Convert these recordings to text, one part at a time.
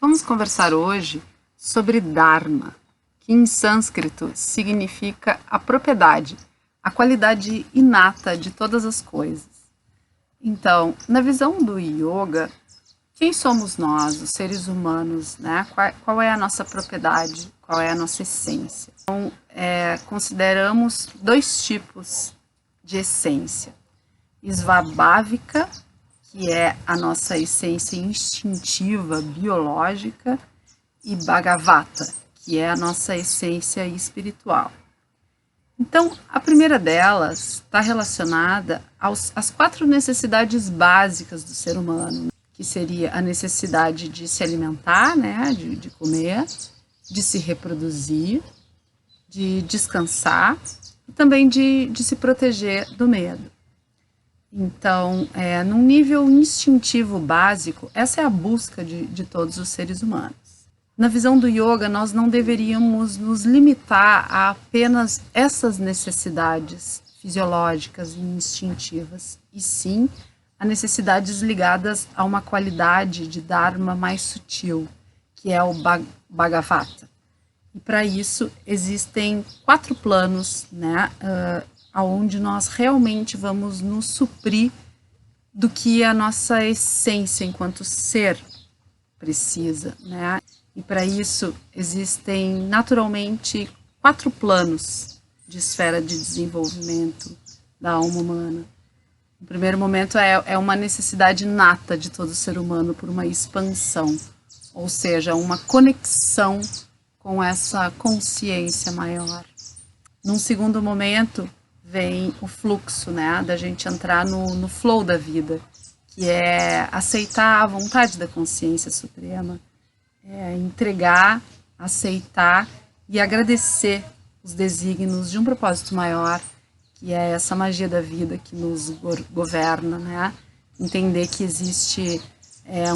Vamos conversar hoje sobre Dharma, que em sânscrito significa a propriedade, a qualidade inata de todas as coisas. Então, na visão do yoga, quem somos nós, os seres humanos, né? Qual é a nossa propriedade, qual é a nossa essência? Então, consideramos dois tipos de essência. Svabhavika, que é a nossa essência instintiva, biológica, e Bhagavata, que é a nossa essência espiritual. Então, a primeira delas está relacionada às 4 necessidades básicas do ser humano, que seria a necessidade de se alimentar, né, de comer, de se reproduzir, de descansar e também de se proteger do medo. Então, num nível instintivo básico, essa é a busca de todos os seres humanos. Na visão do yoga, nós não deveríamos nos limitar a apenas essas necessidades fisiológicas e instintivas, e sim a necessidades ligadas a uma qualidade de Dharma mais sutil, que é o Bhagavata. E para isso existem 4 planos, né, onde nós realmente vamos nos suprir do que a nossa essência enquanto ser precisa, né? E para isso existem naturalmente 4 planos de esfera de desenvolvimento da alma humana. No primeiro momento é uma necessidade inata de todo ser humano por uma expansão, ou seja, uma conexão com essa consciência maior. Num segundo momento vem o fluxo, né, da gente entrar no flow da vida, que é aceitar a vontade da consciência suprema, entregar, aceitar e agradecer os desígnios de um propósito maior, que é essa magia da vida que nos governa, né? Entender que existe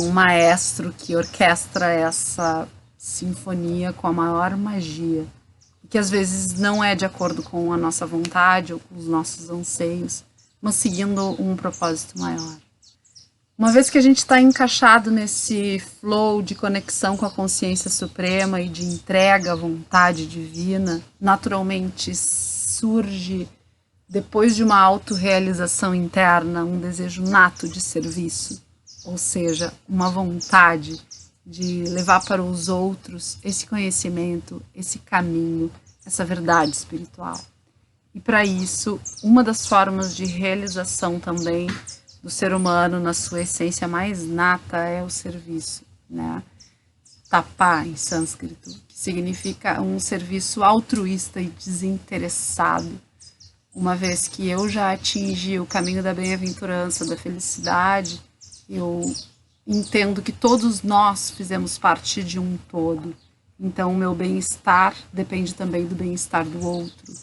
um maestro que orquestra essa sinfonia com a maior magia, que às vezes não é de acordo com a nossa vontade ou com os nossos anseios, mas seguindo um propósito maior. Uma vez que a gente está encaixado nesse flow de conexão com a consciência suprema e de entrega à vontade divina, naturalmente surge, depois de uma autorrealização interna, um desejo nato de serviço, ou seja, uma vontade de levar para os outros esse conhecimento, esse caminho, essa verdade espiritual. E para isso, uma das formas de realização também do ser humano na sua essência mais nata é o serviço, né? Tapa em sânscrito, que significa um serviço altruísta e desinteressado. Uma vez que eu já atingi o caminho da bem-aventurança, da felicidade, eu entendo que todos nós fizemos parte de um todo. Então, o meu bem-estar depende também do bem-estar do outro.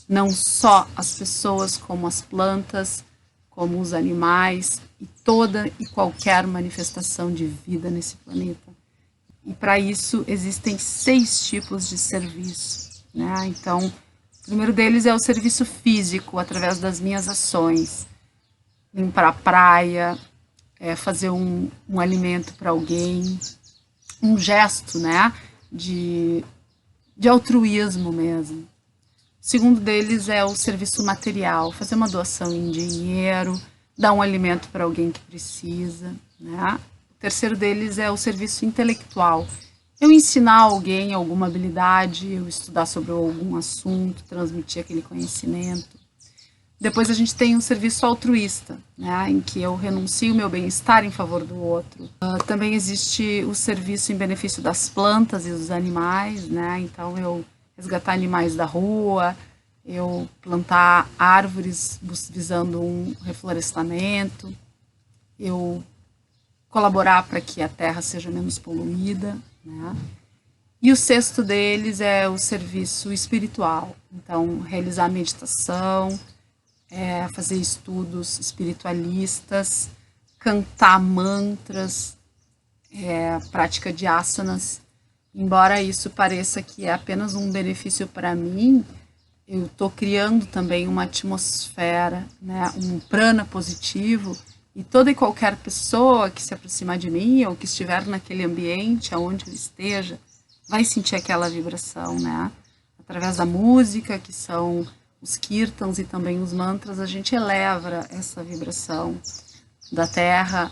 Não só as pessoas, como as plantas, como os animais e toda e qualquer manifestação de vida nesse planeta. E para isso existem 6 tipos de serviço, né? Então, o primeiro deles é o serviço físico, através das minhas ações. Limpar a praia, fazer um alimento para alguém, um gesto, né, de altruísmo mesmo. O segundo deles é o serviço material, fazer uma doação em dinheiro, dar um alimento para alguém que precisa, né? O terceiro deles é o serviço intelectual. Eu ensinar alguém alguma habilidade, eu estudar sobre algum assunto, transmitir aquele conhecimento. Depois a gente tem um serviço altruísta, né, em que eu renuncio o meu bem-estar em favor do outro. Também existe o serviço em benefício das plantas e dos animais, né? Então eu resgatar animais da rua, eu plantar árvores visando um reflorestamento, eu colaborar para que a terra seja menos poluída, né? E o sexto deles é o serviço espiritual. Então, realizar meditação, fazer estudos espiritualistas, cantar mantras, prática de asanas. Embora isso pareça que é apenas um benefício para mim, eu estou criando também uma atmosfera, né, um prana positivo E toda e qualquer pessoa que se aproximar de mim ou que estiver naquele ambiente, aonde eu esteja, vai sentir aquela vibração, né? Através da música, que são os kirtans e também os mantras, a gente eleva essa vibração da terra,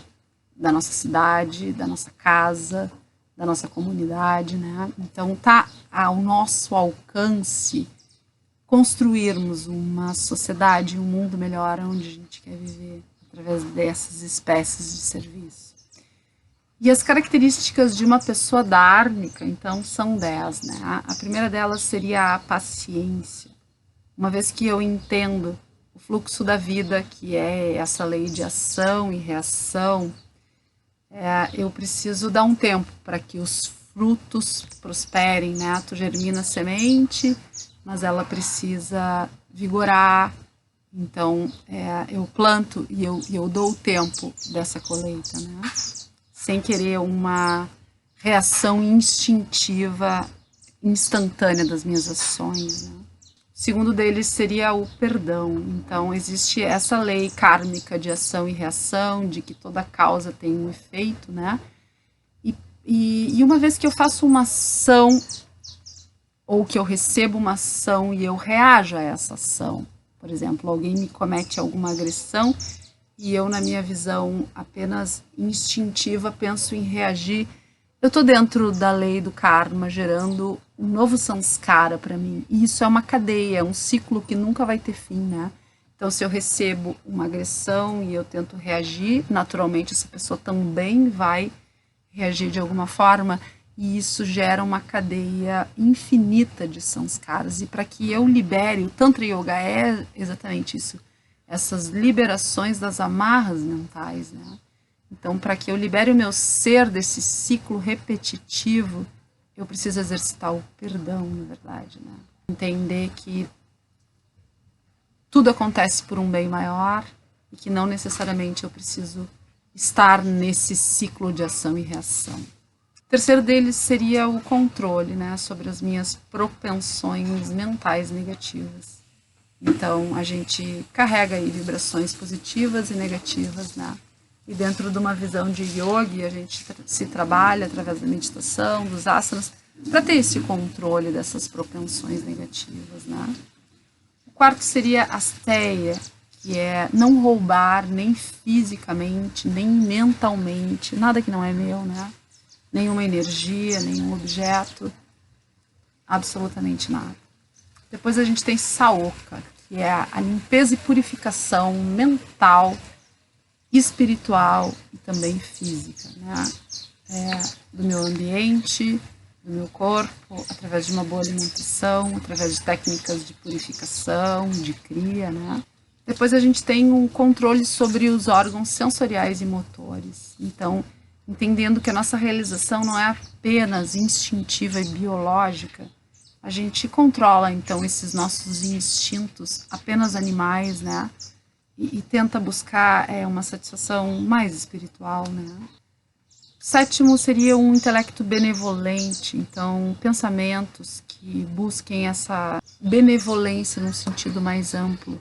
da nossa cidade, da nossa casa, da nossa comunidade, né? Então tá ao nosso alcance construirmos uma sociedade, um mundo melhor onde a gente quer viver através dessas espécies de serviço. E as características de uma pessoa dármica, então, são 10, né? A primeira delas seria a paciência. Uma vez que eu entendo o fluxo da vida, que é essa lei de ação e reação, eu preciso dar um tempo para que os frutos prosperem, né? Tu germina a semente, mas ela precisa vigorar. Então, eu planto e eu dou o tempo dessa colheita, né? Sem querer uma reação instintiva, instantânea das minhas ações, né? O segundo deles seria o perdão. Então, existe essa lei kármica de ação e reação, de que toda causa tem um efeito, né? E uma vez que eu faço uma ação, ou que eu recebo uma ação e eu reajo a essa ação, por exemplo, alguém me comete alguma agressão e eu, na minha visão apenas instintiva, penso em reagir, eu estou dentro da lei do karma, gerando um novo samskara para mim. E isso é uma cadeia, é um ciclo que nunca vai ter fim, né? Então, se eu recebo uma agressão e eu tento reagir, naturalmente essa pessoa também vai reagir de alguma forma, e isso gera uma cadeia infinita de samskaras. E para que eu libere, o Tantra Yoga é exatamente isso, essas liberações das amarras mentais, né? Então, para que eu libere o meu ser desse ciclo repetitivo, eu preciso exercitar o perdão, na verdade, né? Entender que tudo acontece por um bem maior e que não necessariamente eu preciso estar nesse ciclo de ação e reação. O terceiro deles seria o controle, né, sobre as minhas propensões mentais negativas. Então, a gente carrega aí vibrações positivas e negativas, né? E dentro de uma visão de yogi, a gente se trabalha através da meditação, dos asanas, para ter esse controle dessas propensões negativas, né? O quarto seria asteia, que é não roubar nem fisicamente, nem mentalmente, nada que não é meu, né? Nenhuma energia, nenhum objeto, absolutamente nada. Depois a gente tem saoka, que é a limpeza e purificação mental, espiritual e também física, né? Do meu ambiente, do meu corpo, através de uma boa alimentação, através de técnicas de purificação, de cria, né? Depois a gente tem um controle sobre os órgãos sensoriais e motores. Então, entendendo que a nossa realização não é apenas instintiva e biológica, a gente controla, então, esses nossos instintos apenas animais, né? E tenta buscar uma satisfação mais espiritual, né? O sétimo seria um intelecto benevolente, então pensamentos que busquem essa benevolência num sentido mais amplo,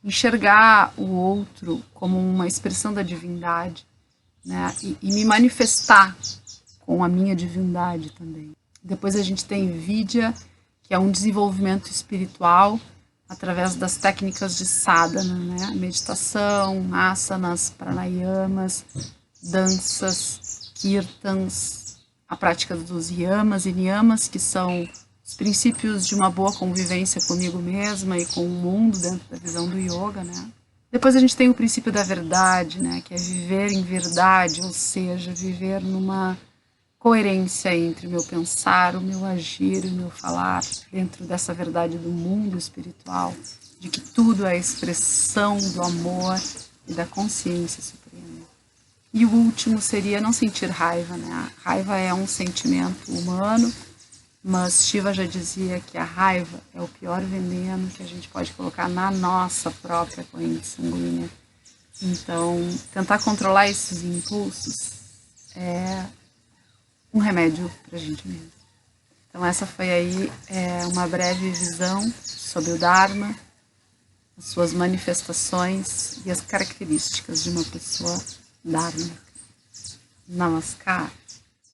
enxergar o outro como uma expressão da divindade, né? E me manifestar com a minha divindade também. Depois a gente tem vidya, que é um desenvolvimento espiritual através das técnicas de sadhana, né? Meditação, asanas, pranayamas, danças, kirtans, a prática dos yamas e niyamas, que são os princípios de uma boa convivência comigo mesma e com o mundo dentro da visão do yoga, né? Depois a gente tem o princípio da verdade, né? Que é viver em verdade, ou seja, viver numa coerência entre o meu pensar, o meu agir e o meu falar, dentro dessa verdade do mundo espiritual, de que tudo é expressão do amor e da consciência suprema. E o último seria não sentir raiva, né? A raiva é um sentimento humano, mas Shiva já dizia que a raiva é o pior veneno que a gente pode colocar na nossa própria corrente sanguínea. Então, tentar controlar esses impulsos é um remédio para a gente mesmo. Então essa foi aí uma breve visão sobre o Dharma, as suas manifestações e as características de uma pessoa dharma. Namaskar.